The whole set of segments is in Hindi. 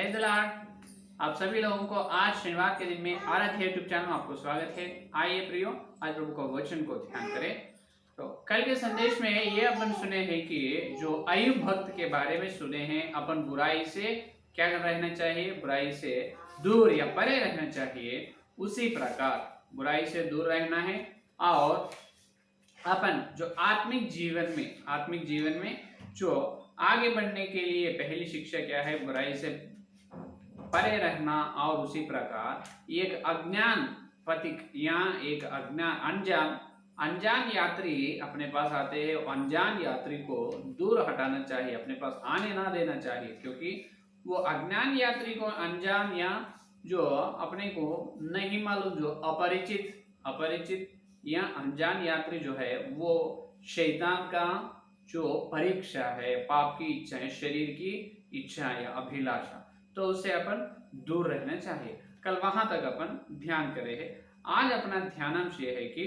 Praise the Lord. आप सभी लोगों को आज शनिवार के दिन में आराध्य यूट्यूब चैनल में आपको स्वागत है। आइए प्रियो, आज प्रभु का वचन को ध्यान करें। तो कल के संदेश में ये अपन सुने हैं कि जो अय्यूब भक्त के बारे में सुने हैं, अपन बुराई से क्या रहना चाहिए, बुराई से दूर या परे रहना चाहिए। उसी प्रकार बुराई से दूर रहना है और अपन जो आत्मिक जीवन में जो आगे बढ़ने के लिए पहली शिक्षा क्या है, बुराई से परे रहना। और उसी प्रकार एक अज्ञान पथिक या एक अनजान यात्री अपने पास आते हैं, अनजान यात्री को दूर हटाना चाहिए, अपने पास आने ना देना चाहिए, क्योंकि वो अज्ञान यात्री को, अनजान या जो अपने को नहीं मालूम, जो अपरिचित या अनजान यात्री जो है वो शैतान का जो परीक्षा है, पाप की इच्छा है, शरीर की इच्छा या अभिलाषा, तो उससे अपन दूर रहना चाहिए। कल वहां तक अपन ध्यान करे है। आज अपना ध्यानांश ये है कि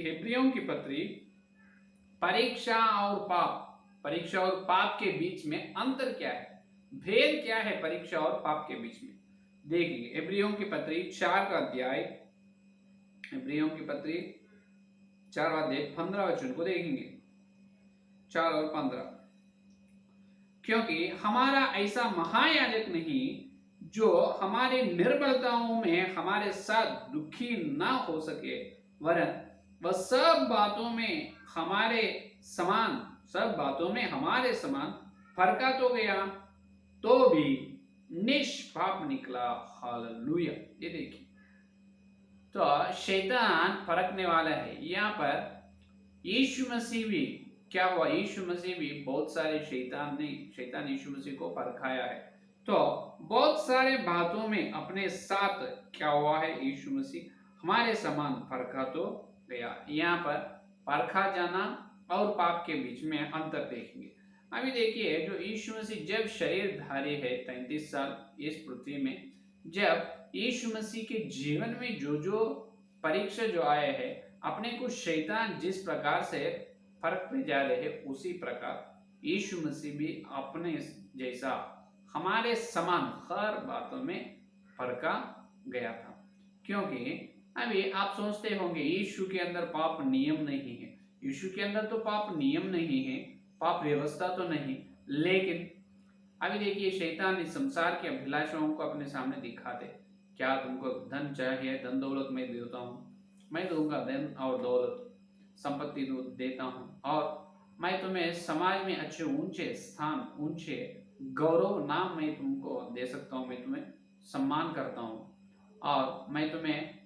इब्रियों की पत्री परीक्षा और पाप के बीच में अंतर क्या है, भेद क्या है परीक्षा और पाप के बीच में। देखिए इब्रियों की पत्री 4 का अध्याय, इब्रियों की पत्री 4 अध्याय 15 वचन को देखेंगे, 4 और 15। क्योंकि हमारा ऐसा महायाजक नहीं जो हमारी निर्बलताओं में हमारे साथ दुखी ना हो सके, वरन वह सब बातों में हमारे समान फरका तो गया, तो भी निष्पाप निकला। हालेलुया। ये देखिए, तो शैतान फरकने वाला है। यहाँ पर यीशु मसीह भी क्या हुआ, यीशु मसीह भी बहुत सारे शैतान यीशु मसीह को परखाया है। तो बहुत सारे बातों में अपने साथ क्या हुआ है, यीशु मसीह हमारे समान परखा तो गया। यहाँ पर परखा जाना और पाप के बीच में अंतर देखेंगे। अभी देखिए, जो यीशु मसीह जब शरीरधारी है 33 साल इस पृथ्वी में, जब यीशु मसीह के जीवन में जो परीक्षा जो आए हैं, अपने को शैतान जिस प्रकार से फर्क जा रहे हैं, उसी प्रकार यीशु मसीह भी अपने जैसा हमारे समान हर बातों में फरका गया था। क्योंकि अभी आप सोचते होंगे यीशु के अंदर पाप नियम नहीं है, यीशु के अंदर तो पाप नियम नहीं है, पाप व्यवस्था तो नहीं। लेकिन अभी देखिए, शैतान इस संसार की अभिलाषाओं को अपने सामने दिखाते। क्या तुमको धन चाहिए, धन दौलत मैं देता हूँ, मैं दूंगा धन और दौलत, संपत्ति देता हूँ, और मैं तुम्हें समाज में अच्छे ऊंचे स्थान, ऊंचे गौरव नाम मैं तुमको दे सकता हूँ, मैं तुम्हें सम्मान करता हूँ, और मैं तुम्हें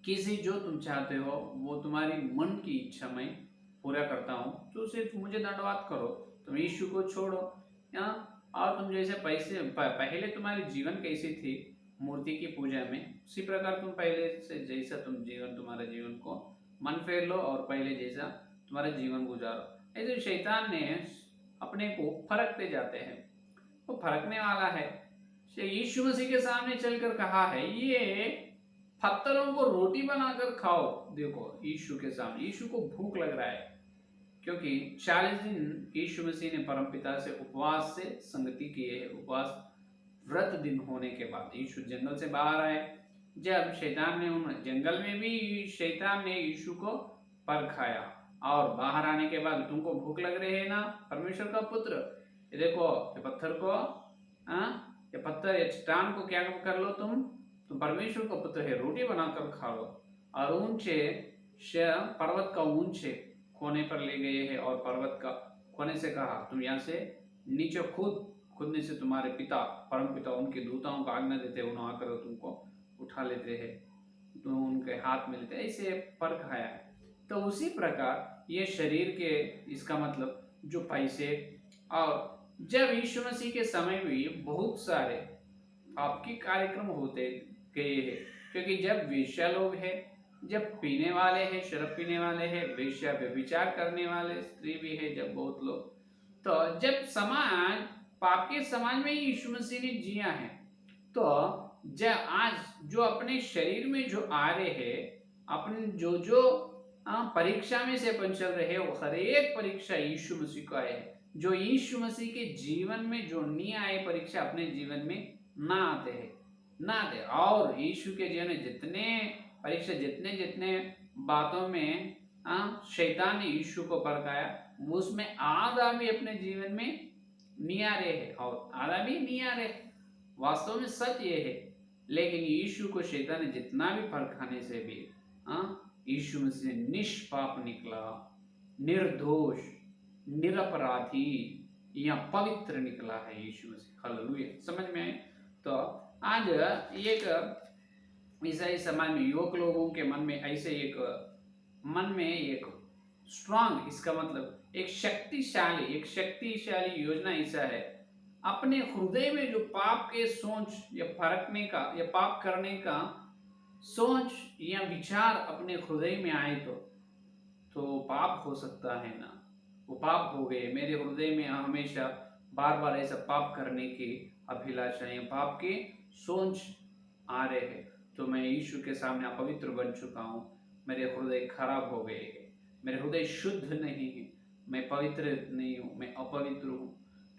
किसी जो तुम चाहते हो वो तुम्हारी मन की इच्छा मैं पूरा करता हूँ, तो सिर्फ मुझे दंडवात करो, तुम यीशु को छोड़ो। और तुम जैसे पहले तुम्हारी जीवन कैसी थी मूर्ति की पूजा में, उसी प्रकार तुम पहले से जैसा तुम्हारा जीवन को मन फेर लो और पहले जैसा तुम्हारा जीवन गुजारो। ऐसे शैतान ने अपने को फरकते जाते हैं, वो फरकने वाला है। यीशु मसीह के सामने चलकर कहा है, ये पत्थरों को रोटी बनाकर खाओ। देखो यीशु के सामने, यीशु को भूख लग रहा है, क्योंकि 40 दिन यीशु मसीह ने परमपिता से उपवास से संगति किए है। उपवास व्रत दिन होने के बाद यीशु जंगल से बाहर आए। जब जंगल में भी शैतान ने यीशु को परखाया, और बाहर आने के बाद, तुमको भूख लग रही है ना परमेश्वर का पुत्र, ये देखो ये पत्थर को, ये पत्थर, ये चट्टान को क्या कर लो, तुम परमेश्वर का पुत्र है, रोटी बनाकर खा लो। और ऊंचे पर्वत का ऊंचे कोने पर ले गए हैं, और पर्वत का कोने से कहा, तुम यहाँ से नीचे खुदने से तुम्हारे पिता, परम पिता, उनके दूताओं को आज्ञा देते हैं, उन्हें आकर तुमको उठा लेते हैं, तो उनके हाथ में लेते, ऐसे परखाया है। तो उसी प्रकार ये शरीर के, इसका मतलब जो पैसे, और जब यीशु मसीह के समय में बहुत सारे आपके कार्यक्रम होते गए हैं, क्योंकि जब वेश्या लोग हैं, जब पीने वाले हैं, शराब पीने वाले हैं, वेश्या व्यभिचार करने वाले स्त्री भी है, जब बहुत लोग, तो जब समाज, पाप के समाज में यीशु मसीह ने जिया है, तो जब आज जो अपने शरीर में जो आ रहे हैं, अपने जो परीक्षा में से अपन चल रहे हैं, वो हर एक परीक्षा यीशु मसीह को आए है। जो यीशु मसीह के जीवन में जो न्याय परीक्षा अपने जीवन में ना आते हैं, ना आते। और यीशु के जीवन में जितने परीक्षा, जितने जितने बातों में शैतान ने यीशु को परखाया, उसमें आधा भी अपने जीवन में नियारे है और आधा भी नियारे। वास्तव में सच ये है। लेकिन यीशु को शैतान ने जितना भी परखाने से भी यीशु मसीह निष्पाप निकला, निर्दोष, निरपराधी या पवित्र निकला है यीशु मसीह। हालेलुया। समझ में आए? तो आज एक ईसाई समाज में युवक लोगों के मन में ऐसे एक स्ट्रांग, इसका मतलब एक शक्तिशाली योजना ऐसा है, अपने हृदय में जो पाप के सोच या फरकने का या पाप करने का सोच या विचार अपने हृदय में आए तो पाप हो सकता है ना। वो पाप हो गए, मेरे हृदय में हमेशा बार बार ऐसा पाप करने की अभिलाषा या पाप के सोच आ रहे हैं, तो मैं यीशु के सामने अपवित्र बन चुका हूँ, मेरे हृदय खराब हो गए हैं, मेरे हृदय शुद्ध नहीं है, मैं पवित्र नहीं हूँ, मैं अपवित्र हूँ।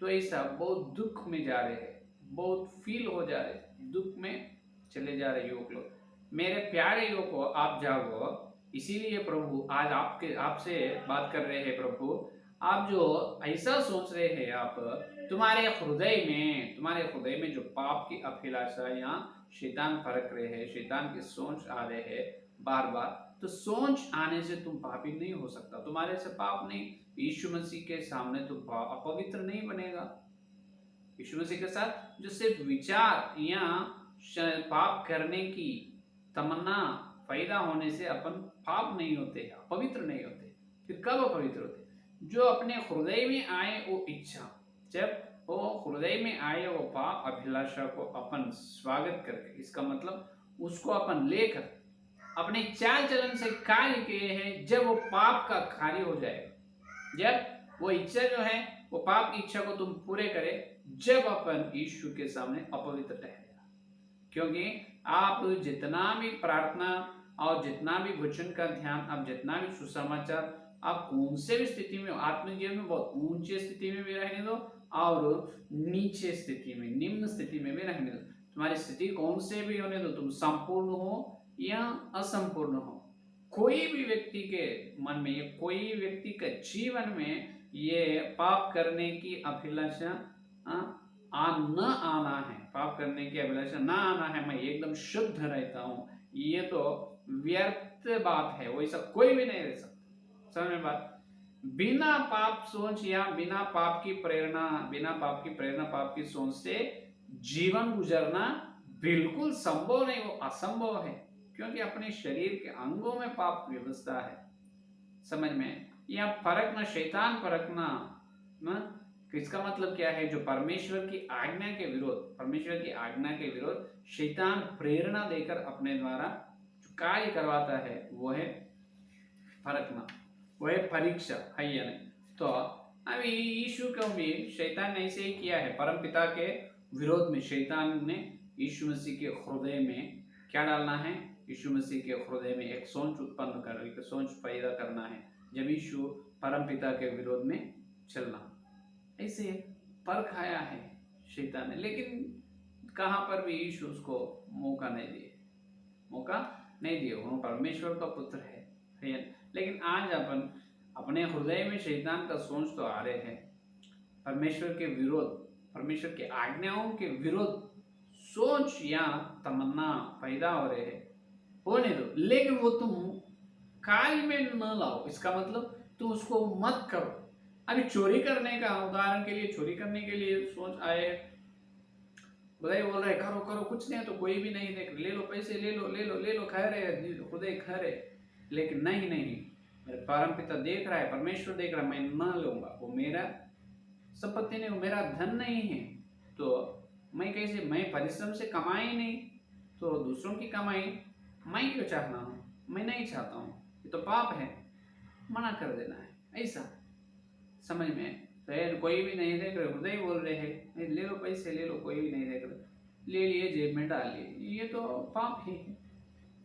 तो ऐसा बहुत दुख में जा रहे हैं, बहुत फील हो जा रहे, दुख में चले जा रहे युवक लोग। मेरे प्यारे युवकों, आप जागो। इसीलिए प्रभु आज आपसे बात कर रहे हैं। प्रभु, आप जो ऐसा सोच रहे हैं, आप तुम्हारे हृदय में जो पाप की अभिलाषा या शैतान फरक रहे हैं, शैतान की सोच आ रहे हैं बार बार, तो सोच आने से तुम पापी नहीं हो सकता, तुम्हारे से पाप नहीं। यीशु मसीह के सामने तो अपवित्र नहीं बनेगा। यीशु मसीह के साथ जो सिर्फ विचार या पाप करने की तमन्ना पैदा होने से अपन पाप नहीं होते, अपवित्र नहीं होते। फिर कब अपवित्र होते? जो अपने हृदय में आए वो इच्छा, जब वो हृदय में आए वो पाप अभिलाषा को अपन स्वागत करके, इसका मतलब उसको अपन लेकर अपने चाल चलन से कार्य किए हैं, जब वो पाप का कार्य हो जाए, जब वो इच्छा जो है वो पाप की इच्छा को तुम पूरे करे, जब अपन यीशु के सामने अपवित्र ठहरेगा। क्योंकि आप जितना भी प्रार्थना और जितना भी वचन का ध्यान, आप जितना भी सुसमाचार, आप कौन से भी स्थिति में, आत्मिक जीवन में बहुत ऊंचे स्थिति में भी रहने दो और नीचे स्थिति में, निम्न स्थिति में भी रहने दो, तुम्हारी स्थिति कौन से भी होने दो, तुम संपूर्ण हो या असंपूर्ण हो, कोई भी व्यक्ति के मन में या कोई व्यक्ति के जीवन में ये पाप करने की अभिलाषा न आना है, पाप करने की अभिलाषा ना आना है, मैं एकदम शुद्ध रहता हूँ, ये तो व्यर्थ बात है। वैसा कोई भी नहीं रह सकता। समझ में बात? बिना पाप सोच या बिना पाप की प्रेरणा, पाप की सोच से जीवन गुजरना बिल्कुल संभव नहीं, वो असंभव है। क्योंकि अपने शरीर के अंगों में पाप व्यवस्था है। समझ में? या परखना, शैतान परखना, इसका मतलब क्या है? जो परमेश्वर की आज्ञा के विरोध शैतान प्रेरणा देकर अपने द्वारा जो कार्य करवाता है, वो है परखना, वो है परीक्षा, है या नहीं? तो अभी यीशु को भी शैतान ने ऐसे ही किया है। परमपिता के विरोध में शैतान ने यीशु मसीह के हृदय में क्या डालना है? यीशु मसीह के हृदय में एक सोच उत्पन्न कर, एक सोच पैदा करना है, जब यीशु परमपिता के विरोध में चलना। ऐसे परखाया है शैतान ने, लेकिन कहां पर भी यीशु उसको मौका नहीं दिए। वो परमेश्वर का पुत्र है। लेकिन आज अपन अपने हृदय में शैतान का सोच तो आ रहे हैं, परमेश्वर के विरोध, परमेश्वर के आज्ञाओं के विरोध सोच या तमन्ना पैदा हो रहे हैं, होने दो, लेकिन वो तुम कार्य में न लाओ। इसका मतलब तुम उसको मत करो। अभी चोरी करने का उदाहरण के लिए, चोरी करने के लिए सोच आए, खुदाई बोल रहे करो करो, कुछ नहीं तो कोई भी नहीं देख, ले लो पैसे, ले लो खा रहे, खुदाई खा रहे, लेकिन नहीं मेरे परमपिता देख रहा है, परमेश्वर देख रहा है, मैं न लूंगा, वो मेरा संपत्ति नहीं, वो मेरा धन नहीं है, तो मैं कैसे, मैं परिश्रम से कमाई नहीं, तो दूसरों की कमाई मैं क्यों चाहना हूँ? मैं नहीं चाहता हूँ, ये तो पाप है, मना कर देना है। ऐसा समझ में? तो कोई भी नहीं देख रहे, हृदय बोल रहे हैं ले लो पैसे, ले लो, कोई भी नहीं देख रहे, ले लिए, जेब में डाल लिए, ये तो पाप ही है,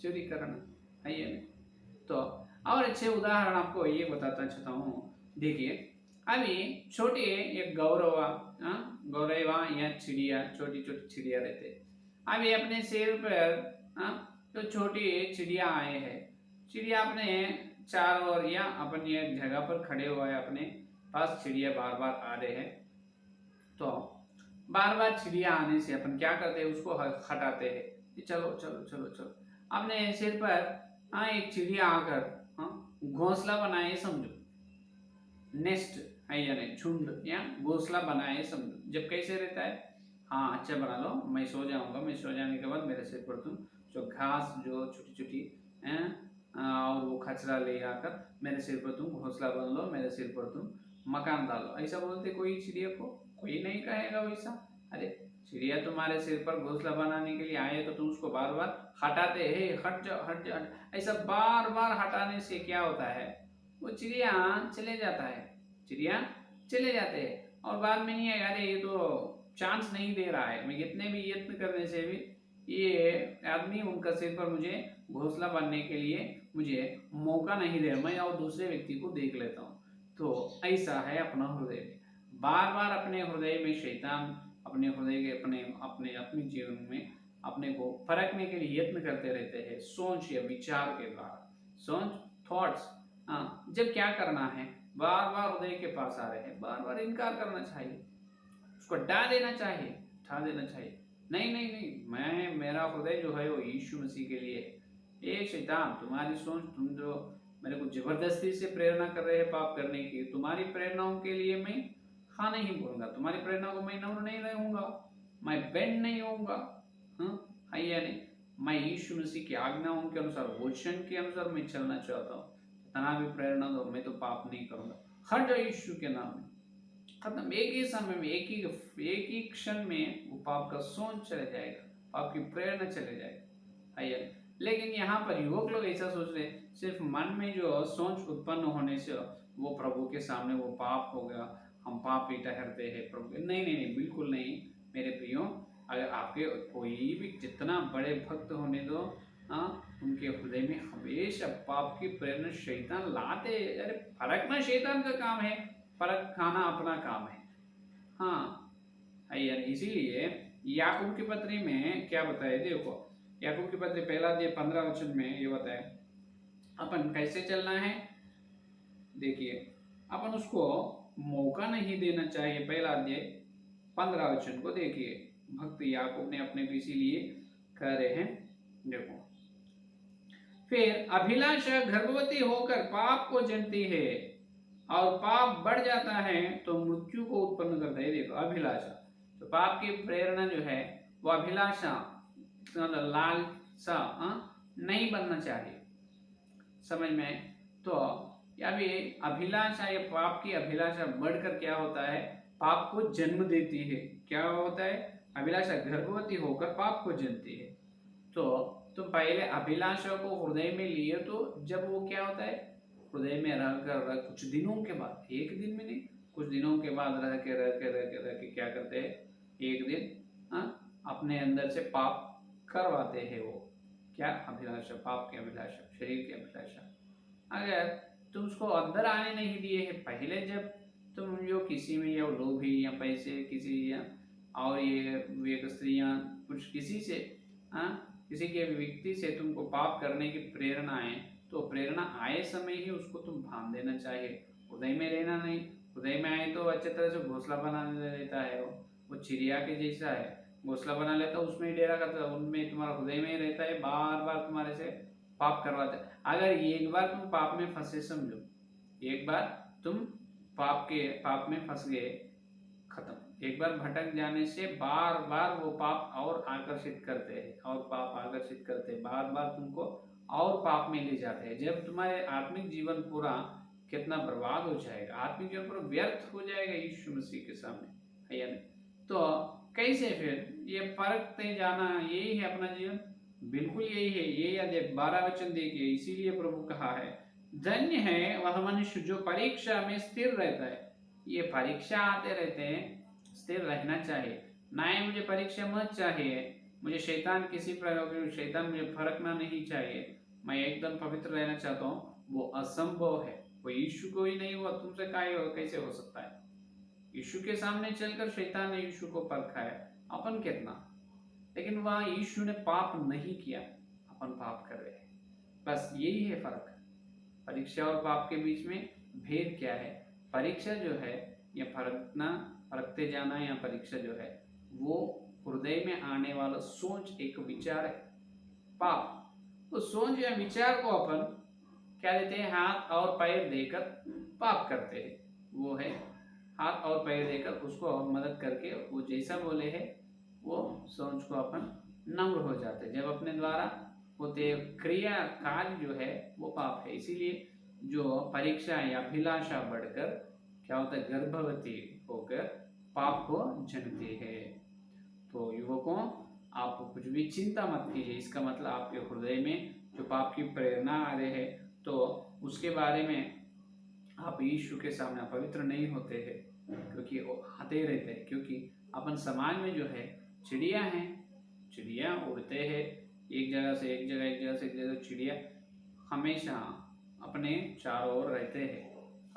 चोरी करना है ये नहीं। तो और अच्छे उदाहरण आपको ये बताता चाहता हूँ। देखिए, अभी छोटे एक गौरवा, गौरवा या चिड़िया, छोटी छोटी चिड़िया रहते हैं। अभी अपने सिर पर तो छोटी चिड़िया आए हैं। चिड़िया अपने चारों ओर या अपनी एक जगह पर खड़े हुए अपने पास चिड़िया बार बार आ रहे हैं। तो बार बार चिड़िया आने से अपन क्या करते हैं, उसको हटाते हैं कि चलो चलो चलो चलो। अपने सिर पर एक चिड़िया आकर घोंसला बनाए समझो, नेस्ट है या नहीं, झुंड या घोंसला बनाए समझो। जब कैसे रहता है, हाँ अच्छा बना लो, मैं सो जाऊंगा, मैं सो जाने के बाद मेरे सिर पर तुम जो घास जो छोटी छोटी और वो खचरा ले आकर मेरे सिर पर तुम घोंसला बन लो, मेरे सिर पर तुम मकान डालो। ऐसा बोलते कोई चिड़िया को? कोई नहीं कहेगा वैसा। अरे चिड़िया तुम्हारे सिर पर घोंसला बनाने के लिए आए तो तुम उसको बार बार हटाते, हे हट जा हट जा। ऐसा बार बार हटाने से क्या होता है, वो चिड़िया चले जाता है, चिड़िया चले जाते हैं और बाद में नहीं है अरे ये तो चांस नहीं दे रहा है, मैं कितने भी यत्न करने से भी ये आदमी उनका सिर पर मुझे घोंसला बनने के लिए मुझे मौका नहीं दे रहा, मैं और दूसरे व्यक्ति को देख लेता हूँ। तो ऐसा है अपना हृदय में, बार बार अपने हृदय में शैतान अपने हृदय के अपने अपने अपने जीवन में अपने को फरकने के लिए यत्न करते रहते हैं, सोच या विचार के द्वारा, सोच थॉट्स। जब क्या करना है, बार बार हृदय के पास आ रहे हैं, बार बार इनकार करना चाहिए, उसको हटा देना चाहिए, उठा देना चाहिए। नहीं नहीं नहीं, मैं मेरा हृदय जो है वो यीशु मसीह के लिए है। ये शैतान तुम्हारी सोच, तुम जो मेरे को जबरदस्ती से प्रेरणा कर रहे हैं पाप करने की, तुम्हारी प्रेरणाओं के लिए मैं हाँ नहीं बोलूंगा, तुम्हारी प्रेरणा को मैं नम्र नहीं रहूंगा, मैं बेंड नहीं होऊंगा, हाँ या नहीं। मैं यीशु मसीह की आज्ञाओं के अनुसार, वचन के अनुसार मैं चलना चाहता हूँ। जितना भी प्रेरणा दो, मैं तो पाप नहीं करूंगा। हट जाओ यीशु के नाम में, खत्म। एक ही समय में, एक ही क्षण में वो पाप का सोच चले जाएगा, पाप की प्रेरणा चले जाएगा, है। लेकिन यहाँ पर युवक लोग ऐसा सोच रहे, सिर्फ मन में जो सोच उत्पन्न होने से वो प्रभु के सामने वो पाप हो गया, हम पापी ठहरते हैं प्रभु। नहीं नहीं नहीं, बिल्कुल नहीं मेरे प्रियो। अगर आपके कोई भी जितना बड़े भक्त होने दो, उनके हृदय में हमेशा पाप की प्रेरणा शैतान लाते। अरे फरकना शैतान का काम है, फर्क खाना अपना काम है, हाँ यार। इसीलिए याकूब की पत्री में क्या बताए, देखो याकूब की पत्री पहला अध्याय 15 वचन में ये बताए अपन कैसे चलना है। देखिए अपन उसको मौका नहीं देना चाहिए। पहला अध्याय 15 वचन को देखिए, भक्त याकूब ने अपने को इसीलिए कह रहे हैं, देखो फिर अभिलाषा गर्भवती होकर पाप को जनती है और पाप बढ़ जाता है तो मृत्यु को उत्पन्न करता है। देखो अभिलाषा, तो पाप की प्रेरणा जो है वो अभिलाषा, लालसा नहीं बनना चाहिए, समझ में। तो अभी अभिलाषा या पाप की अभिलाषा बढ़कर क्या होता है, पाप को जन्म देती है। क्या होता है, अभिलाषा गर्भवती होकर पाप को जनती है। तो तुम पहले अभिलाषा को हृदय में लिए, तो जब वो क्या होता है, हृदय में रह कुछ दिनों के बाद, एक दिन में नहीं, कुछ दिनों के बाद रह के क्या करते हैं, एक दिन अपने अंदर से पाप करवाते हैं। वो क्या अभिलाषा, पाप की अभिलाषा, शरीर की अभिलाषा। अगर तुम उसको अंदर आने नहीं दिए है पहले, जब तुम जो किसी में या लोभी या पैसे किसी या और ये स्त्रियां कुछ किसी से किसी के व्यक्ति से तुमको पाप करने की प्रेरणा आए, तो प्रेरणा आए समय ही उसको तुम भान देना चाहिए, हृदय में रहना नहीं। हृदय में आए तो अच्छे तरह से घोंसला बना लेता है, वो चिड़िया के जैसा है, घोंसला बना लेता है, उसमें ही डेरा करता है, उनमें तुम्हारा हृदय में ही रहता है, बार बार तुम्हारे से पाप करवाता है। अगर एक बार तुम पाप में फंसे, समझो एक बार तुम पाप में फंस गए, खत्म। एक बार भटक जाने से बार बार वो पाप और आकर्षित करते हैं, और पाप आकर्षित करते हैं, बार बार तुमको और पाप में ले जाते हैं। जब तुम्हारे आत्मिक जीवन पूरा कितना बर्बाद हो जाएगा, आत्मिक जीवन पूरा व्यर्थ हो जाएगा यीशु मसीह के सामने, है या नहीं। तो कैसे फिर ये परखते जाना, यही है अपना जीवन, बिल्कुल यही है। ये अध्याय 12 वचन देखिए, इसीलिए प्रभु कहा है, धन्य है वह मनुष्य जो परीक्षा में स्थिर रहता है। ये परीक्षा आते रहते हैं, स्थिर रहना चाहिए, ना ही मुझे परीक्षा मत चाहिए, मुझे शैतान किसी प्रकार, शैतान मुझे फरकना नहीं चाहिए, मैं एकदम पवित्र रहना चाहता हूँ, वो असंभव है। वो यीशु को ही नहीं हुआ, तुमसे कैसे हो सकता है? यीशु के सामने चलकर शैतान ने यीशु को परखा है, अपन कितना, लेकिन वहां यीशु ने पाप नहीं किया, अपन पाप कर रहे हैं। बस यही है फर्क, परीक्षा और पाप के बीच में भेद क्या है? परीक्षा जो है या परखते जाना या परीक्षा जो है वो हृदय में आने वाला सोच, एक विचार है। पाप, तो सोच या विचार को अपन क्या देते हैं? हाथ और पैर देकर पाप करते हैं। वो है हाथ और पैर देकर उसको मदद करके वो जैसा बोले है वो सोच को अपन नम्र हो जाते हैं। जब अपने द्वारा होते क्रिया कार्य जो है वो पाप है। इसीलिए जो परीक्षा या अभिलाषा बढ़कर क्या होता है? गर्भवती होकर पाप को जन्मती है। तो युवकों, आप कुछ भी चिंता मत कीजिए। इसका मतलब आपके हृदय में जो पाप की प्रेरणा आ रही है तो उसके बारे में आप यीशु के सामने पवित्र नहीं होते हैं, क्योंकि वो आते रहते हैं। क्योंकि अपन समाज में जो है चिड़िया हैं, चिड़िया उड़ते हैं एक जगह से एक जगह, एक जगह से एक जगह। चिड़िया हमेशा अपने चारों ओर रहते हैं।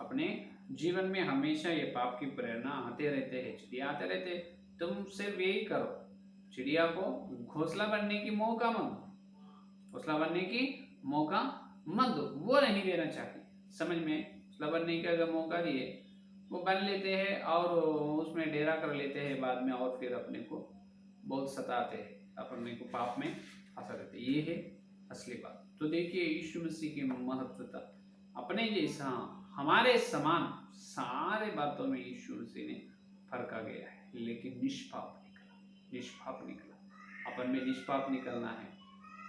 अपने जीवन में हमेशा ये पाप की प्रेरणा आते रहते हैं, चिड़िया आते रहते हैं। तुम सिर्फ यही करो, चिड़िया को घोंसला बनने की मौका मत दो, घोंसला बनने की मौका मत दो, वो नहीं देना चाहिए। समझ में? घोंसला बनने का अगर मौका दिए वो बन लेते हैं और उसमें डेरा कर लेते हैं बाद में, और फिर अपने को बहुत सताते हैं, अपने को पाप में फंसा देते। ये है असली बात। तो देखिए यीशु मसीह की महत्वता, अपने जैसा हमारे समान सारे बातों में यीशु मसीह ने फर्का गया है, लेकिन निष्पाप निकला, निष्पाप निकला। अपन में निष्पाप निकलना है,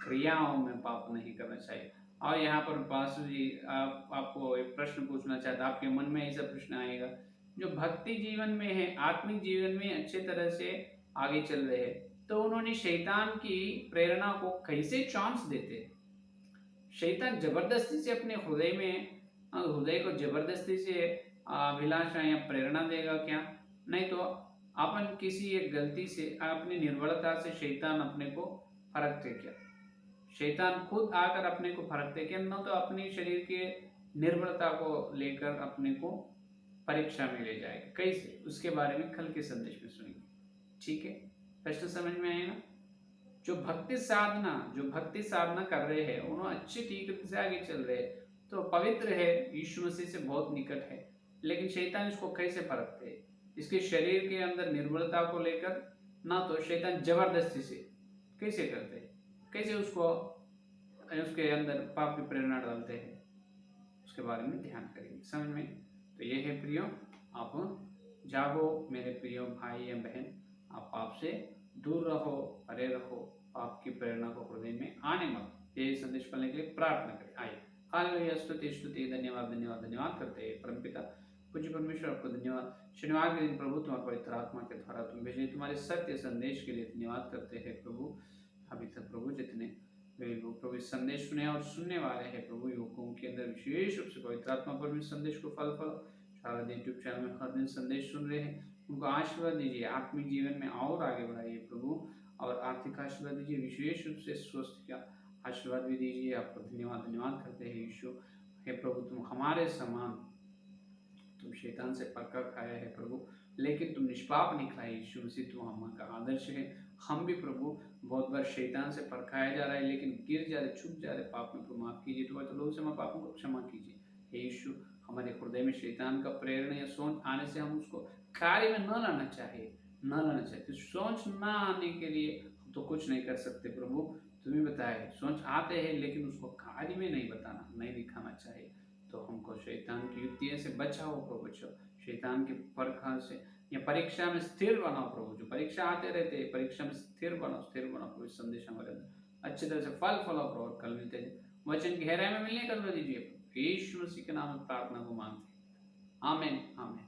क्रियाओं में पाप नहीं करना चाहिए। और यहाँ पर पास्टर जी आपको एक प्रश्न पूछना चाहता, आपके मन में ऐसा प्रश्न आएगा, जो भक्ति जीवन में है, आत्मिक जीवन में अच्छे तरह से आगे चल रहे हैं, तो उन्होंने शैतान की प्रेरणा को कैसे चांस देते? शैतान जबरदस्ती से अपने हृदय में, हृदय को जबरदस्ती से अभिलाषा या प्रेरणा देगा क्या? नहीं तो अपन किसी एक गलती से, अपनी निर्बलता से शैतान अपने को फरकते क्या? शैतान खुद आकर अपने को फरकते क्या? न तो अपने शरीर के निर्बलता को लेकर अपने को परीक्षा में ले जाएगा। कैसे? उसके बारे में कल के संदेश में सुनेंगे। ठीक है, प्रश्न समझ में आए ना? जो भक्ति साधना कर रहे हैं उन्होंने अच्छे ठीक से आगे चल रहे हैं, तो पवित्र है, यीशु मसीह से बहुत निकट है। लेकिन शैतान इसको कैसे परखते हैं? इसके शरीर के अंदर निर्बलता को लेकर, ना तो शैतान जबरदस्ती से कैसे करते हैं, कैसे उसको उसके अंदर पाप की प्रेरणा डालते हैं, उसके बारे में ध्यान करेंगे। समझ में? तो ये है प्रियो, आप जागो मेरे प्रियो भाई या बहन, आप पाप से दूर रहो, परे रहो, पाप की प्रेरणा को हृदय में आने मत। ये संदेश पाने के लिए प्रार्थना करें। आइए हालेलुया, स्तुति स्तुति, धन्यवाद धन्यवाद धन्यवाद करते हैं परमपिता पूज्य परमेश्वर, आपको धन्यवाद। शनिवार के दिन प्रभु तुम्हारे पवित्र आत्मा के द्वारा तुम भेजे तुम्हारे सत्य संदेश के लिए धन्यवाद करते हैं प्रभु। अभी तक प्रभु जितने प्रभु इस संदेश सुने और सुनने वाले हैं प्रभु, युवकों के अंदर विशेष रूप से पवित्र आत्मा पर संदेश को फल शारद यूट्यूब चैनल में हर दिन संदेश सुन रहे हैं, उनको आशीर्वाद दीजिए, आत्मिक जीवन में और आगे बढ़ाइए प्रभु, और आर्थिक आशीर्वाद दीजिए, विशेष रूप से स्वस्थ का आशीर्वाद भी दीजिए। आपको धन्यवाद धन्यवाद करते हैं यीशु। हे प्रभु, तुम हमारे समान, तुम शैतान से पक्का खाया है प्रभु, लेकिन तुम निष्पाप निकला है यीशु मसीह, तुम हमारा आदर्श है। हम भी प्रभु बहुत बार शैतान से परखाया जा रहा है, लेकिन गिर जा रहे, छुप जा रहे पाप में। प्रभु माफ कीजिए, तो लोगों से हमारे पापों को क्षमा कीजिए। हे यीशु, हमारे हृदय में शैतान का प्रेरणा या सोच आने से हम उसको कार्य में न लाना चाहिए, न लाना चाहिए। तो सोच न आने के लिए हम तो कुछ नहीं कर सकते प्रभु, तुम्हें बताया सोच आते हैं, लेकिन उसको कार्य में नहीं बताना, नहीं दिखाना चाहिए। तो हमको शैतान की युक्तियों से बचाओ प्रभु, शैतान के परखा से या परीक्षा में स्थिर बनाओ प्रभु। जो परीक्षा आते रहते हैं, परीक्षा में स्थिर बनाओ प्रभु। इस संदेश हमारे अंदर अच्छी तरह से फल फलाओ प्रभु। कल मिलते हैं, वचन की गहराई में मिलने कर दीजिए, यीशु मसीह के नाम में प्रार्थना को मांगते हैं, आमीन आमीन।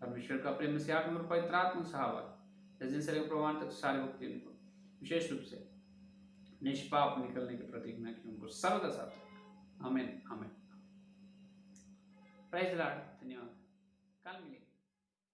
परमेश्वर का प्रेम से आत्मा और पवित्र आत्मा सहायता इस दिन से लेकर प्रमाण तक सारे भक्ति को विशेष रूप से निष्पाप निकलने की प्रतिज्ञा की उनको सर्वदा साथ। आमीन आमीन। प्रेज़ द लॉर्ड, धन्यवाद। कल मिलेंगे।